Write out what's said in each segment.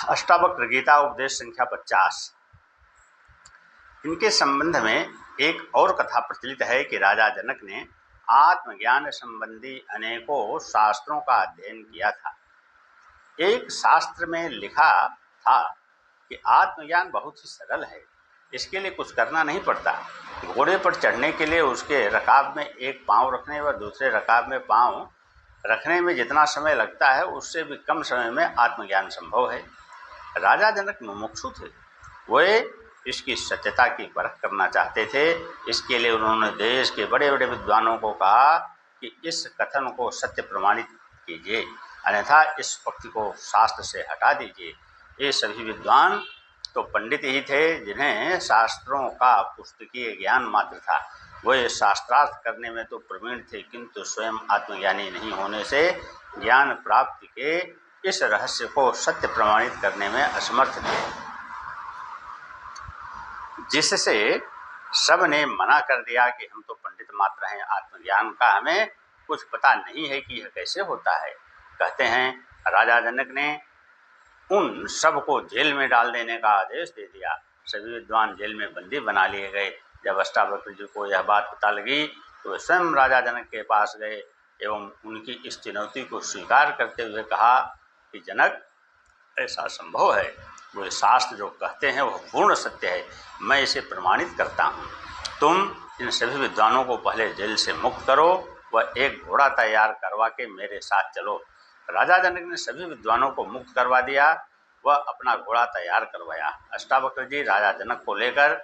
अष्टावक्र गीता उपदेश संख्या 50। इनके संबंध में एक और कथा प्रचलित है कि राजा जनक ने आत्मज्ञान संबंधी अनेकों शास्त्रों का अध्ययन किया था। एक शास्त्र में लिखा था कि आत्मज्ञान बहुत ही सरल है, इसके लिए कुछ करना नहीं पड़ता। घोड़े पर चढ़ने के लिए उसके रकाब में एक पांव रखने व दूसरे रकाब में पांव रखने में जितना समय लगता है उससे भी कम समय में आत्मज्ञान संभव है। राजा जनक मुमुक्षु थे, वे इसकी सत्यता की परख करना चाहते थे। इसके लिए उन्होंने देश के बड़े बड़े विद्वानों को कहा कि इस कथन को सत्य प्रमाणित कीजिए, अन्यथा इस पक्ष को शास्त्र से हटा दीजिए। ये सभी विद्वान तो पंडित ही थे जिन्हें शास्त्रों का पुस्तकीय ज्ञान मात्र था। वे शास्त्रार्थ करने में तो प्रवीण थे, किंतु स्वयं आत्मज्ञानी नहीं होने से ज्ञान प्राप्ति के इस रहस्य को सत्य प्रमाणित करने में असमर्थ थे, जिससे सब ने मना कर दिया कि हम तो पंडित मात्र हैं, आत्मज्ञान का हमें कुछ पता नहीं है कि यह कैसे होता है। कहते हैं राजा जनक ने उन सब को जेल में डाल देने का आदेश दे दिया। सभी विद्वान जेल में बंदी बना लिए गए। जब अष्टावक्र जी को यह बात पता लगी तो वे स्वयं राजा जनक के पास गए एवं उनकी इस चुनौती को स्वीकार करते हुए कहा कि जनक, ऐसा संभव है, वे शास्त्र जो कहते हैं वह पूर्ण सत्य है, मैं इसे प्रमाणित करता हूँ। तुम इन सभी विद्वानों को पहले जेल से मुक्त करो व एक घोड़ा तैयार करवा के मेरे साथ चलो। राजा जनक ने सभी विद्वानों को मुक्त करवा दिया व अपना घोड़ा तैयार करवाया। अष्टावक्र जी राजा जनक को लेकर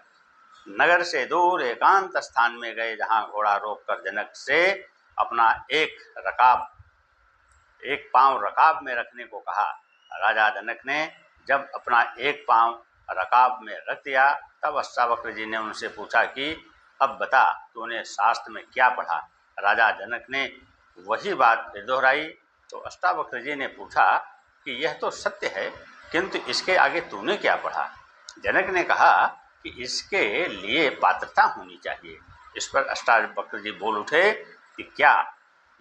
नगर से दूर एकांत स्थान में गए, जहाँ घोड़ा रोककर जनक से अपना एक पांव रकाब में रखने को कहा। राजा जनक ने जब अपना एक पांव रकाब में रख दिया तब अष्टावक्र जी ने उनसे पूछा कि अब बता, तूने शास्त्र में क्या पढ़ा। राजा जनक ने वही बात फिर दोहराई तो अष्टावक्र जी ने पूछा कि यह तो सत्य है, किंतु इसके आगे तूने क्या पढ़ा। जनक ने कहा कि इसके लिए पात्रता होनी चाहिए। इस पर अष्टावक्र जी बोल उठे कि क्या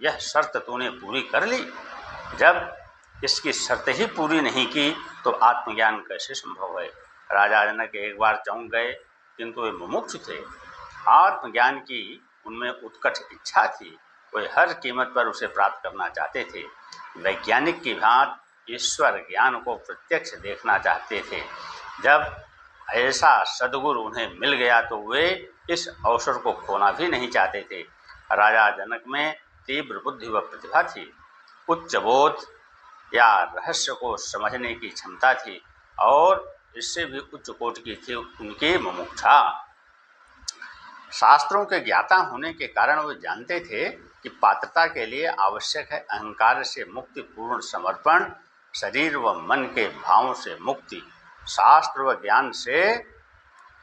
यह शर्त तूने पूरी कर ली। जब इसकी शर्त ही पूरी नहीं की तो आत्मज्ञान कैसे संभव है। राजा जनक एक बार चौंक गए, किंतु वे मुमुक्षु थे। आत्मज्ञान की उनमें उत्कट इच्छा थी, वे हर कीमत पर उसे प्राप्त करना चाहते थे। वैज्ञानिक की भांति ईश्वर ज्ञान को प्रत्यक्ष देखना चाहते थे। जब ऐसा सद्गुरु उन्हें मिल गया तो वे इस अवसर को खोना भी नहीं चाहते थे। राजा जनक में तीव्र बुद्धि व प्रतिभा थी, उच्च बोध या रहस्य को समझने की क्षमता थी और इससे भी उच्च कोटि की थी उनकी मुमुक्षा। शास्त्रों के ज्ञाता होने के कारण वे जानते थे कि पात्रता के लिए आवश्यक है अहंकार से मुक्ति, पूर्ण समर्पण, शरीर व मन के भावों से मुक्ति, शास्त्र व ज्ञान से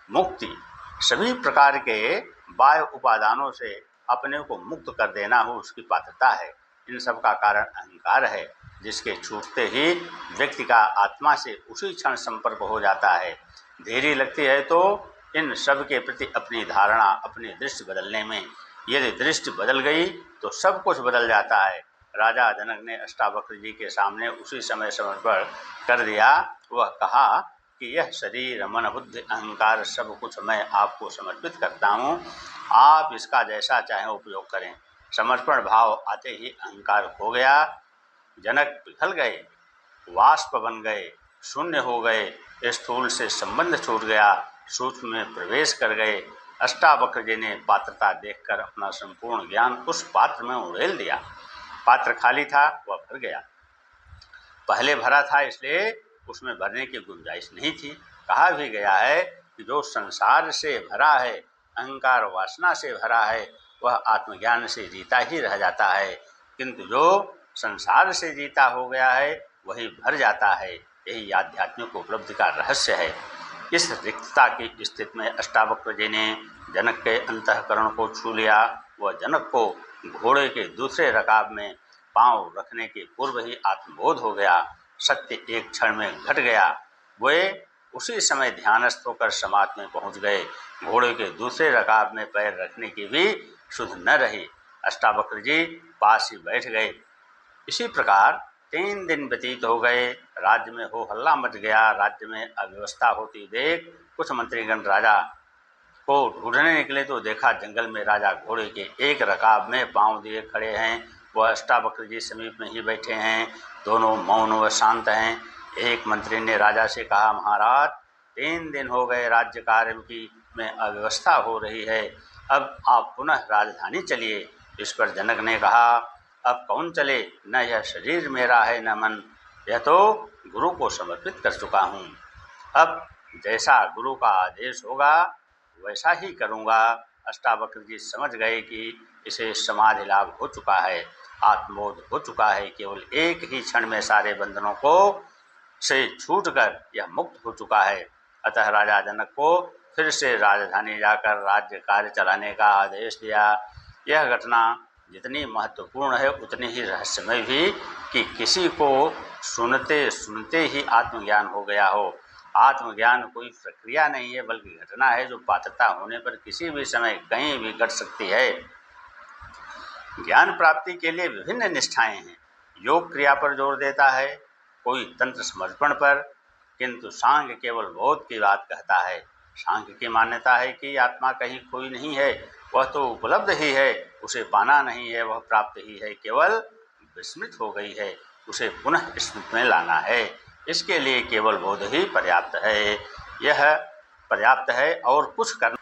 मुक्ति, सभी प्रकार के बाह्य उपादानों से अपने को मुक्त कर देना हो उसकी पात्रता है। इन सब का कारण अहंकार है, जिसके छूटते ही व्यक्ति का आत्मा से उसी क्षण संपर्क हो जाता है। देरी लगती है तो इन सब के प्रति अपनी धारणा, अपनी दृष्टि बदलने में, यदि दृष्टि बदल गई तो सब कुछ बदल जाता है। राजा जनक ने अष्टावक्र जी के सामने उसी समय समर्पण कर दिया। वह कहा कि यह शरीर, मन, बुद्धि, अहंकार सब कुछ मैं आपको समर्पित करता हूँ, आप इसका जैसा चाहें उपयोग करें। समर्पण भाव आते ही अहंकार खो गया। जनक पिघल गए, वाष्प बन गए, शून्य हो गए, स्थूल से संबंध छूट गया, सूक्ष्म में प्रवेश कर गए। अष्टावक्र जी ने पात्रता देखकर अपना संपूर्ण ज्ञान उस पात्र में उड़ेल दिया। पात्र खाली था, वह भर गया। पहले भरा था इसलिए उसमें भरने की गुंजाइश नहीं थी। कहा भी गया है कि जो संसार से भरा है, अहंकार वासना से भरा है, वह आत्मज्ञान से जीता ही रह जाता है, किंतु जो संसार से जीता हो गया है वही भर जाता है। यही आध्यात्मिक उपलब्धि का रहस्य है। इस रिक्तता की स्थिति में अष्टावक्र जी ने जनक के अंतःकरण को छू लिया। वह जनक को घोड़े के दूसरे रकाब में पांव रखने के पूर्व ही आत्मबोध हो गया। सत्य एक क्षण में घट गया। वे उसी समय ध्यानस्थ होकर समाधि में पहुंच गए। घोड़े के दूसरे रकाब में पैर रखने की भी सुध न रही। अष्टावक्र जी पास ही बैठ गए। इसी प्रकार 3 दिन व्यतीत हो गए, राज्य में हो हल्ला मच गया। राज्य में अव्यवस्था होती देख कुछ मंत्रीगण राजा को ढूंढने निकले तो देखा जंगल में राजा घोड़े के एक रकाब में पांव दिए खड़े हैं। वह अष्टावक्र जी समीप में ही बैठे हैं। दोनों मौन व शांत हैं। एक मंत्री ने राजा से कहा, महाराज 3 दिन हो गए राज्य कार्य की में अव्यवस्था हो रही है, अब आप पुनः राजधानी चलिए। इस पर जनक ने कहा, अब कौन चले, न यह शरीर मेरा है न मन, यह तो गुरु को समर्पित कर चुका हूँ। अब जैसा गुरु का आदेश होगा वैसा ही करूँगा। अष्टावक्र जी समझ गए कि इसे समाधि लाभ हो चुका है, आत्मबोध हो चुका है। केवल एक ही क्षण में सारे बंधनों को से छूटकर यह मुक्त हो चुका है। अतः राजा जनक को फिर से राजधानी जाकर राज्य कार्य चलाने का आदेश दिया। यह घटना जितनी महत्वपूर्ण है उतनी ही रहस्यमय भी कि किसी को सुनते सुनते ही आत्मज्ञान हो गया हो। आत्मज्ञान कोई प्रक्रिया नहीं है बल्कि घटना है जो पात्रता होने पर किसी भी समय कहीं भी घट सकती है। ज्ञान प्राप्ति के लिए विभिन्न निष्ठाएं हैं। योग क्रिया पर जोर देता है, कोई तंत्र समर्पण पर, किंतु सांख्य केवल बोध की बात कहता है। सांख्य की मान्यता है कि आत्मा कहीं खोई नहीं है, वह तो उपलब्ध ही है, उसे पाना नहीं है, वह प्राप्त ही है, केवल विस्मृत हो गई है, उसे पुनः स्मृति में लाना है। इसके लिए केवल बोध ही पर्याप्त है। यह पर्याप्त है और कुछ करना